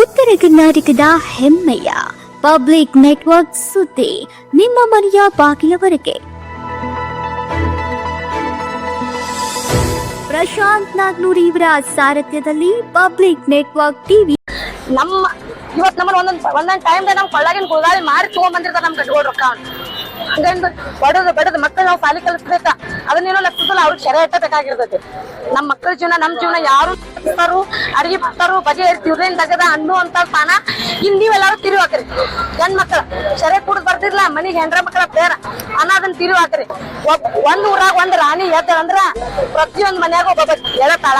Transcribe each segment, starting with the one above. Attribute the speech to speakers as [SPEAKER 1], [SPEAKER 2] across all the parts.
[SPEAKER 1] ಉತ್ತರ ಕರ್ನಾಟಕದ ಹೆಮ್ಮೆಯ ಪಬ್ಲಿಕ್ ನೆಟ್ವರ್ಕ್ ಸುದ್ದಿ ನಿಮ್ಮ ಮನೆಯ ಬಾಗಿಲವರೆಗೆ. ಪ್ರಶಾಂತ್ ನಾಗ್ನೂರ್ ಇವರ ಸಾರಥ್ಯದಲ್ಲಿ ಪಬ್ಲಿಕ್ ನೆಟ್ವರ್ಕ್ ಟಿವಿ.
[SPEAKER 2] ಇವತ್ತು ನಮ್ಮನ್ನ ಒಂದೊಂದ್ ಟೈಮ್ ನಮ್ ಕೊಳ್ಳಾಗಿನ ಗುಳಗಾಳಿ ಮಾರಿ ತಗೊಂಡ್ಬಂದಿರ್ತಾರ ನಮ್ ಗಡ್ಗೋಳ್ ರೊಕ್ಕ ಹಂಗಂದು ಬಡದ್ ಮಕ್ಕಳು ನಾವು ಸಾಲಿ ಕಲಿಸ್ಬೇಕ ಅದನ್ನೇನೋ ಲಕ್ಷದಲ್ಲ ಅವ್ರಿಗೆ ಶರ ಬೇಕಾಗಿರ್ತೈತಿ. ನಮ್ ಮಕ್ಕಳ ಜೀವನ ನಮ್ ಜೀವನ ಯಾರು ಅಡಿಗೆ ಬರ್ತಾರು ಬಗೆಹರಿಸ್ತೀವ್ರೇನ್ ತಗದ ಅನ್ನೋ ಅಂತ ಸ್ಥಾನ ಇಲ್ಲಿ ನೀವೆಲ್ಲಾರು ತಿರುವಿ ಹಾಕ್ರಿ. ಗಂಡ್ ಮಕ್ಕಳ ಶರೆ ಕುಡ್ದು ಬರ್ತಿರ್ಲ ಮನಿಗ್ ಹೆಂಡ್ರ ಮಕ್ಕಳ ಬೇರ ಅನ್ನೋದನ್ನ ತಿರುವಿ ಹಾಕ್ರಿ. ಒಂದ್ ಊರಾಗ ಒಂದ್ ರಾಣಿ ಎದ್ದ ಅಂದ್ರ ಪ್ರತಿಯೊಂದ್ ಮನ್ಯಾಗ ಒಬ್ಬ ಎಳತಾಳ.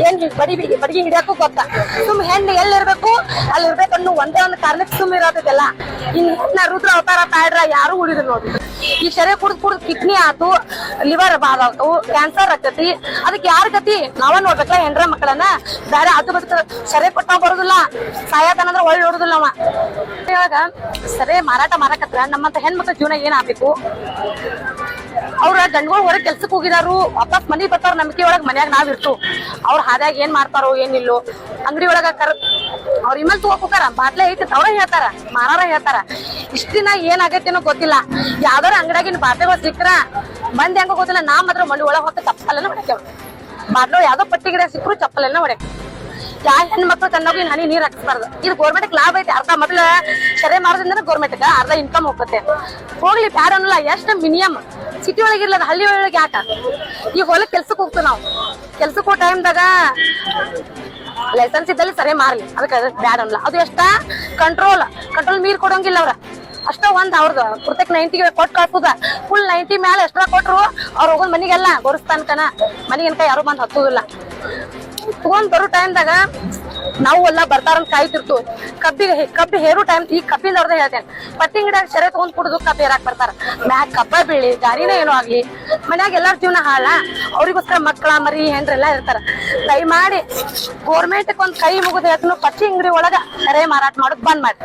[SPEAKER 2] ಏನ್ ಬಡಿಗೆ ಹಿಡಿಯಕ್ಕೂ ಗೊತ್ತ. ಸುಮ್ ಹೆಣ್ಣು ಎಲ್ಲಿರ್ಬೇಕು ಅಲ್ಲಿ ಇರ್ಬೇಕು ಅನ್ನೋ ಒಂದೇ ಒಂದು ಕಾರಣಕ್ಕೆ ಸುಮ್ ಇರೋದಿಲ್ಲ. ಇನ್ನ ರುದ್ರ ಅವತಾರ ತಾಯ್ರ ಯಾರು ಉಳಿದ್ರು ನೋಡಿ. ಈ ಶರೆ ಕುಡ್ದು ಕಿಡ್ನಿ ಆತು, ಲಿವರ್ ಬಾದಾವು, ಕ್ಯಾನ್ಸರ್ ಆಗ್ತತಿ. ಅದಕ್ಕೆ ಯಾರ ಗತಿ ನಾವ ನೋಡ್ಬೇಕಲ್ಲ ಹೆಂಡ್ರ ಮಕ್ಕಳನ್ನ. ಬೇರೆ ಅದು ಬದುಕ ಸರೆ ಕೊಟ್ಟಾವ್ ಬರುದಿಲ್ಲ, ಸಾಯತನಂದ್ರ ಒಳ್ಳೆ ನೋಡುದಿಲ್ಲ ಅವ. ಇವಾಗ ಸರೆ ಮಾರಾಟ ಮಾರಕತ್ರ ನಮ್ಮಂತ ಹೆಣ್ಮಕ್ಳ ಜೀವನ ಏನ್ ಆಗ್ಬೇಕು? ಅವ್ರ ಗಂಡ್ಗಳು ಹೊರಗೆ ಕೆಲ್ಸಕ್ ಹೋಗಿದಾರು, ವಾಪಸ್ ಮನಿಗ್ ಬರ್ತಾರ ನಂಬಿಕೆ ಒಳಗ್ ಮನ್ಯಾಗ ನಾವ್ ಇರ್ತು. ಅವ್ರ ಹಾದ್ಯಾಗ ಏನ್ ಮಾಡ್ತಾರೋ ಏನಿಲ್ಲೋ. ಅಂಗಡಿ ಒಳಗ ಅವ್ರ ಇಮೇಲ್ ತಗೋಕಾರ ಬಾಟ್ಲೆ ಐತಿ ಅವ್ರ ಹೇಳ್ತಾರ, ಮಾರಾರ ಹೇಳ್ತಾರ. ಇಷ್ಟ ದಿನ ಏನ್ ಆಗೈತೇನೋ ಗೊತ್ತಿಲ್ಲ. ಯಾವ್ದಾರ ಅಂಗಡಿಯಾಗಿನ ಬಾಟ್ಲೆಗಳು ಸಿಕ್ಕ್ರ ಮಂದಿ ಹೆಂಗ ಗೊತ್ತಿಲ್ಲ. ನಾ ಮಾತ್ರ ಮಂಡಿ ಒಳಗ್ ಹೊತ್ತ ಚಪ್ಪಲೆಲ್ಲ ಹೊಡ್ಯಾವ. ಬಾಟ್ಲು ಯಾವ್ದೋ ಪಟ್ಟಿ ಗಿಡ ಸಿಕ್ಕರು ಚಪ್ಪಲೆಲ್ಲ ಹೊಡ್ಯಾಕ. ಯಾವ ಹೆಣ್ಮಕ್ಳು ತನ್ನೋಗಿ ಹನಿ ನೀರ್ ಹಾಕ್ಸ್ಬಾರ್ದು. ಇದು ಗೋರ್ಮೆಂಟ್ ಲಾಭ ಐತಿ. ಅರ್ಧ ಮೊದ್ಲ ಸರಿ ಮಾಡೋದ್ರಿಂದ ಗೋರ್ಮೆಂಟ್ ಅರ್ಧ ಇನ್ಕಮ್ ಹೋಗುತ್ತೆ. ಹೋಗ್ಲಿ ಬ್ಯಾಡ ಅನ್ನಲ್ಲ. ಎಷ್ಟು ಮಿನಿಮಮ್ ಸಿಟಿ ಒಳಗಿರ್ಲದ ಹಳ್ಳಿ ಒಳಗೆ ಯಾಕ? ಈಗ ಹೊಲಕ್ ಕೆಲ್ಸಕ್ ಹೋಗ್ತೀವಿ ನಾವು. ಕೆಲ್ಸಕ್ ಹೋಗೋ ಟೈಮ್ದಾಗ ಲೈಸೆನ್ಸ್ ಇದ್ದಲ್ಲಿ ಸರಿ ಮಾರ್ಲಿ, ಅದಕ್ಕೆ ಬ್ಯಾಡ ಅನ್ನಲ್ಲ. ಅದು ಎಷ್ಟ ಕಂಟ್ರೋಲ್ ಮೀರ್ ಕೊಡೋಂಗಿಲ್ಲ ಅವ್ರ. ಅಷ್ಟ ಒಂದ್ ಅವ್ರದ್ದು ಪುರ್ತಕ್ 90 ಕೊಟ್ಟು ಕಳ್ಸುದ. ಫುಲ್ 90 ಮ್ಯಾಲ ಎಷ್ಟ್ರ ಕೊಟ್ರು ಅವ್ರ ಹೋಗೋದ್ ಮನಿಗೆಲ್ಲ ಗೋರಿಸ್ತಾನ್ಕನ ಮನಿಗನ್ಕ ಯಾರು ಬಂದ್ ಹತ್ತುದಿಲ್ಲ. ತಗೊಂಡ್ ಬರೋ ಟೈಮ್ದಾಗ ನಾವು ಎಲ್ಲ ಬರ್ತಾರಂತ ಕಾಯ್ತಿರ್ತು. ಕಬ್ಬಿ ಹೇರು ಟೈಮ್ ಈ ಕಬ್ಬಿಂದ ಅವ್ರದ್ದು ಹೇಳ್ತೇನೆ. ಪಟ್ಟಿ ಗಿಡ ಸೆರೆ ತಗೊಂಡ್ ಕುಡುದು ಕಬ್ಬಿ ಹೇರಾಕ್ ಬರ್ತಾರ. ಮ್ಯಾಗ ಕಬ್ಬ ಬೀಳಿ ಗಾರಿನೇ ಏನೋ ಆಗ್ಲಿ ಮನ್ಯಾಗ ಎಲ್ಲಾರ ಜೀವನ ಹಾಳ. ಅವ್ರಿಗೋಸ್ಕರ ಮಕ್ಕಳ ಮರಿ ಹೆಂಡ್ರೆಲ್ಲಾ ಇರ್ತಾರ. ದಯಮಾಡಿ ಗೋರ್ಮೆಂಟ್ ಒಂದ್ ಕೈ ಮುಗಿದ ಹೇಳ್ತನು ಪಟ್ಟಿ ಅಂಗಡಿ ಒಳಗ ಸೆರೆ ಮಾರಾಟ ಮಾಡೋದ್ ಬಂದ್ ಮಾಡಿ.